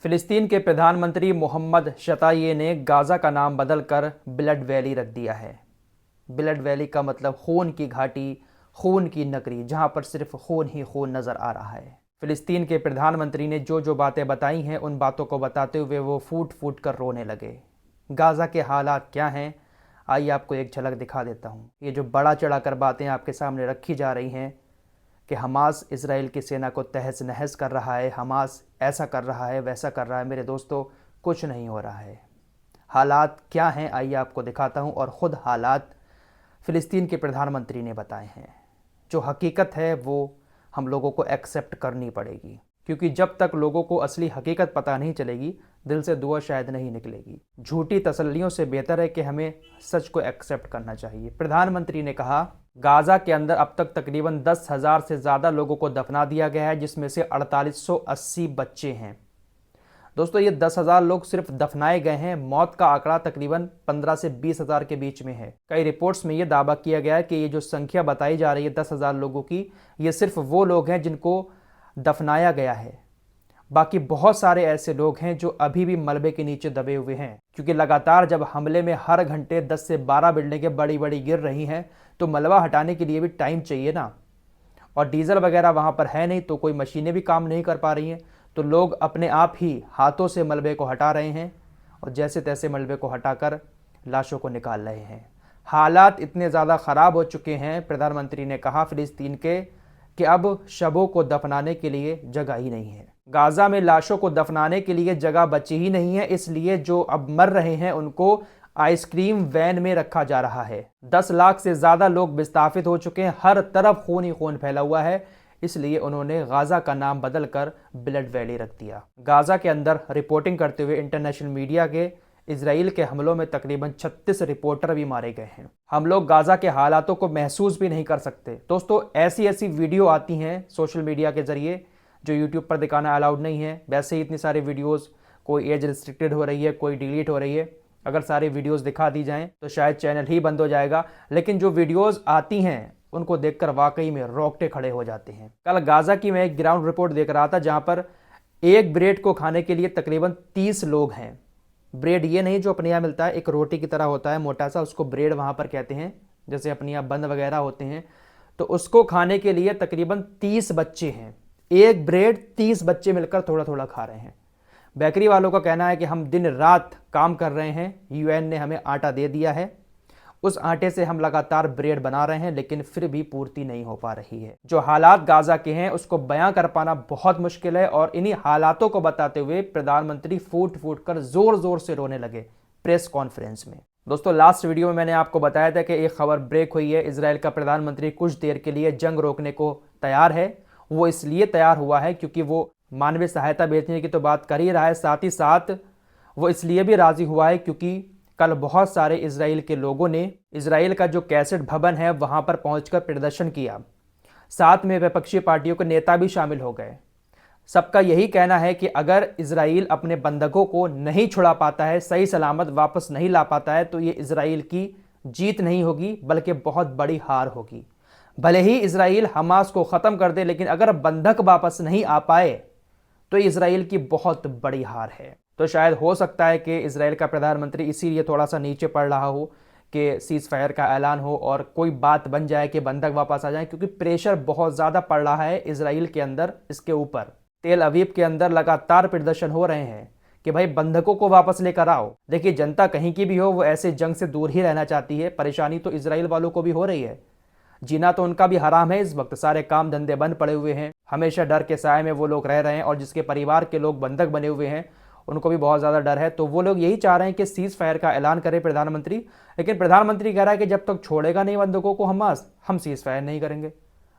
फिलिस्तीन के प्रधानमंत्री मोहम्मद शताये ने गाज़ा का नाम बदलकर ब्लड वैली रख दिया है। ब्लड वैली का मतलब खून की घाटी, खून की नगरी, जहां पर सिर्फ खून ही खून नज़र आ रहा है। फिलिस्तीन के प्रधानमंत्री ने जो जो बातें बताई हैं, उन बातों को बताते हुए वो फूट फूट कर रोने लगे। गाज़ा के हालात क्या हैं, आइए आपको एक झलक दिखा देता हूँ। ये जो बड़ा चढ़ाकर बातें आपके सामने रखी जा रही हैं कि हमास इज़राइल की सेना को तहस नहस कर रहा है, हमास ऐसा कर रहा है, वैसा कर रहा है, मेरे दोस्तों कुछ नहीं हो रहा है। हालात क्या हैं आइए आपको दिखाता हूं, और ख़ुद हालात फ़िलिस्तीन के प्रधानमंत्री ने बताए हैं। जो हकीकत है वो हम लोगों को एक्सेप्ट करनी पड़ेगी, क्योंकि जब तक लोगों को असली हकीकत पता नहीं चलेगी, दिल से दुआ शायद नहीं निकलेगी। झूठी तसल्लियों से बेहतर है कि हमें सच को एक्सेप्ट करना चाहिए। प्रधानमंत्री ने कहा, गाज़ा के अंदर अब तक तकरीबन 10,000 से ज़्यादा लोगों को दफना दिया गया है, जिसमें से 4880 बच्चे हैं। दोस्तों, ये 10,000 लोग सिर्फ दफनाए गए हैं। मौत का आंकड़ा तकरीबन 15 से 20,000 के बीच में है। कई रिपोर्ट्स में ये दावा किया गया है कि ये जो संख्या बताई जा रही है 10,000 लोगों की, ये सिर्फ वो लोग हैं जिनको दफनाया गया है। बाकी बहुत सारे ऐसे लोग हैं जो अभी भी मलबे के नीचे दबे हुए हैं, क्योंकि लगातार जब हमले में हर घंटे 10 से 12 बिल्डिंगें बड़ी बड़ी गिर रही हैं, तो मलबा हटाने के लिए भी टाइम चाहिए ना। और डीजल वगैरह वहाँ पर है नहीं, तो कोई मशीनें भी काम नहीं कर पा रही हैं, तो लोग अपने आप ही हाथों से मलबे को हटा रहे हैं और जैसे तैसे मलबे को हटाकर लाशों को निकाल रहे हैं। हालात इतने ज़्यादा ख़राब हो चुके हैं, प्रधानमंत्री ने कहा फ़िलिस्तीन के, कि अब शवों को दफनाने के लिए जगह ही नहीं है। गाज़ा में लाशों को दफनाने के लिए जगह बची ही नहीं है, इसलिए जो अब मर रहे हैं उनको आइसक्रीम वैन में रखा जा रहा है। 10 लाख से ज़्यादा लोग विस्थापित हो चुके हैं, हर तरफ खून ही खून फैला हुआ है, इसलिए उन्होंने गाज़ा का नाम बदलकर ब्लड वैली रख दिया। गाज़ा के अंदर रिपोर्टिंग करते हुए इंटरनेशनल मीडिया के इजराइल के हमलों में तकरीबन 36 रिपोर्टर भी मारे गए हैं। हम लोग गाज़ा के हालातों को महसूस भी नहीं कर सकते। दोस्तों, ऐसी ऐसी वीडियो आती हैं सोशल मीडिया के ज़रिए जो यूट्यूब पर दिखाना अलाउड नहीं है। वैसे ही इतनी सारी वीडियोज़, कोई एज रिस्ट्रिक्टेड हो रही है, कोई डिलीट हो रही है। अगर सारी वीडियोज़ दिखा दी जाएँ तो शायद चैनल ही बंद हो जाएगा, लेकिन जो वीडियोज़ आती हैं उनको देखकर वाकई में रोंगटे खड़े हो जाते हैं। कल गाज़ा की मैं एक ग्राउंड रिपोर्ट देख रहा था, जहां पर एक ब्रेड को खाने के लिए तकरीबन 30 लोग हैं। ब्रेड ये नहीं जो अपने यहाँ मिलता है, एक रोटी की तरह होता है मोटा सा, उसको ब्रेड वहाँ पर कहते हैं, जैसे अपने यहाँ बंद वगैरह होते हैं। तो उसको खाने के लिए तकरीबन 30 बच्चे हैं। एक ब्रेड 30 बच्चे मिलकर थोड़ा थोड़ा खा रहे हैं। बेकरी वालों का कहना है कि हम दिन रात काम कर रहे हैं, यूएन ने हमें आटा दे दिया है, उस आटे से हम लगातार ब्रेड बना रहे हैं, लेकिन फिर भी पूर्ति नहीं हो पा रही है। जो हालात गाज़ा के हैं उसको बयां कर पाना बहुत मुश्किल है, और इन्हीं हालातों को बताते हुए प्रधानमंत्री फूट फूट कर जोर जोर से रोने लगे प्रेस कॉन्फ्रेंस में। दोस्तों, लास्ट वीडियो में मैंने आपको बताया था कि एक खबर ब्रेक हुई है। इजराइल का प्रधानमंत्री कुछ देर के लिए जंग रोकने को तैयार है। वो इसलिए तैयार हुआ है क्योंकि वो मानवीय सहायता भेजने की तो बात कर ही रहा है, साथ ही साथ वो इसलिए भी राजी हुआ है क्योंकि कल बहुत सारे इजराइल के लोगों ने इजराइल का जो कैसेट भवन है वहां पर पहुंचकर प्रदर्शन किया। साथ में विपक्षी पार्टियों के नेता भी शामिल हो गए। सबका यही कहना है कि अगर इजराइल अपने बंधकों को नहीं छुड़ा पाता है, सही सलामत वापस नहीं ला पाता है, तो ये इजराइल की जीत नहीं होगी बल्कि बहुत बड़ी हार होगी। भले ही इजराइल हमास को ख़त्म कर दे, लेकिन अगर बंधक वापस नहीं आ पाए तो इजराइल की बहुत बड़ी हार है। तो शायद हो सकता है कि इजराइल का प्रधानमंत्री इसीलिए थोड़ा सा नीचे पड़ रहा हो कि सीज़ फायर का ऐलान हो और कोई बात बन जाए कि बंधक वापस आ जाए, क्योंकि प्रेशर बहुत ज़्यादा पड़ रहा है इजराइल के अंदर इसके ऊपर। तेल अवीव के अंदर लगातार प्रदर्शन हो रहे हैं कि भाई बंधकों को वापस लेकर आओ। देखिए, जनता कहीं की भी हो, वो ऐसे जंग से दूर ही रहना चाहती है। परेशानी तो इजराइल वालों को भी हो रही है, जीना तो उनका भी हराम है। इस वक्त सारे काम धंधे बंद पड़े हुए हैं, हमेशा डर के साए में वो लोग रह रहे हैं, और जिसके परिवार के लोग बंधक बने हुए हैं उनको भी बहुत ज़्यादा डर है। तो वो लोग यही चाह रहे हैं कि सीज़ फायर का ऐलान करे प्रधानमंत्री, लेकिन प्रधानमंत्री कह रहा है कि जब तक छोड़ेगा नहीं बंधकों को हमास, हम सीज़ फायर नहीं करेंगे।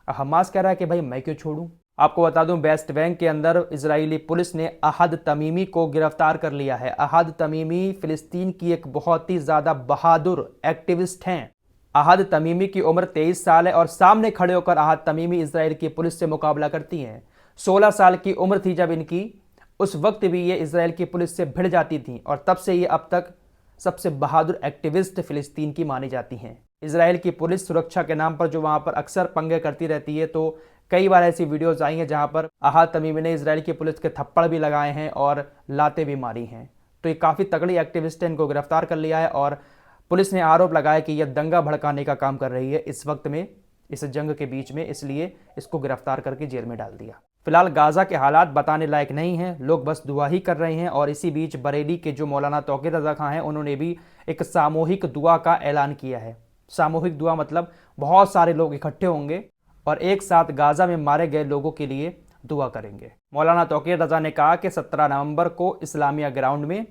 हमास कह रहा है कि भाई मैं क्यों छोड़ूं। आपको बता दूं, वेस्ट बैंक के अंदर इजरायली पुलिस ने अहद तमीमी को गिरफ्तार कर लिया है। अहद तमीमी फिलिस्तीन की एक बहुत ही ज़्यादा बहादुर एक्टिविस्ट हैं। अहद तमीमी की उम्र 23 साल है और सामने खड़े होकर अहद तमीमी इजराइल की पुलिस से मुकाबला करती हैं। 16 साल की उम्र थी जब इनकी, उस वक्त भी ये इजराइल की पुलिस से भिड़ जाती थी, और तब से ये अब तक सबसे बहादुर एक्टिविस्ट फिलिस्तीन की मानी जाती हैं। इजराइल की पुलिस सुरक्षा के नाम पर जो वहाँ पर अक्सर पंगे करती रहती है, तो कई बार ऐसी वीडियोस आई हैं जहां पर अहाद तमीमी ने इजराइल की पुलिस के थप्पड़ भी लगाए हैं और लातें भी मारी हैं। तो ये काफ़ी तगड़ी एक्टिविस्ट है, इनको गिरफ्तार कर लिया है और पुलिस ने आरोप लगाया कि यह दंगा भड़काने का काम कर रही है इस वक्त में, इस जंग के बीच में, इसलिए इसको गिरफ्तार करके जेल में डाल दिया। फिलहाल गाज़ा के हालात बताने लायक नहीं हैं, लोग बस दुआ ही कर रहे हैं। और इसी बीच बरेली के जो मौलाना तौक़ीर रज़ा खां हैं, उन्होंने भी एक सामूहिक दुआ का ऐलान किया है। सामूहिक दुआ मतलब बहुत सारे लोग इकट्ठे होंगे और एक साथ गाज़ा में मारे गए लोगों के लिए दुआ करेंगे। मौलाना तौक़ीर रज़ा ने कहा कि 17 नवंबर को इस्लामिया ग्राउंड में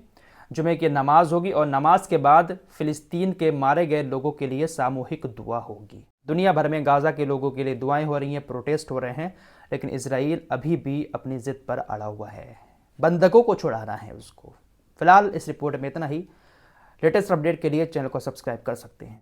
जुमे की नमाज होगी और नमाज के बाद फ़िलिस्तीन के मारे गए लोगों के लिए सामूहिक दुआ होगी। दुनिया भर में गाज़ा के लोगों के लिए दुआएं हो रही हैं, प्रोटेस्ट हो रहे हैं, लेकिन इजराइल अभी भी अपनी ज़िद पर अड़ा हुआ है, बंधकों को छुड़ाना है उसको। फिलहाल इस रिपोर्ट में इतना ही। लेटेस्ट अपडेट के लिए चैनल को सब्सक्राइब कर सकते हैं।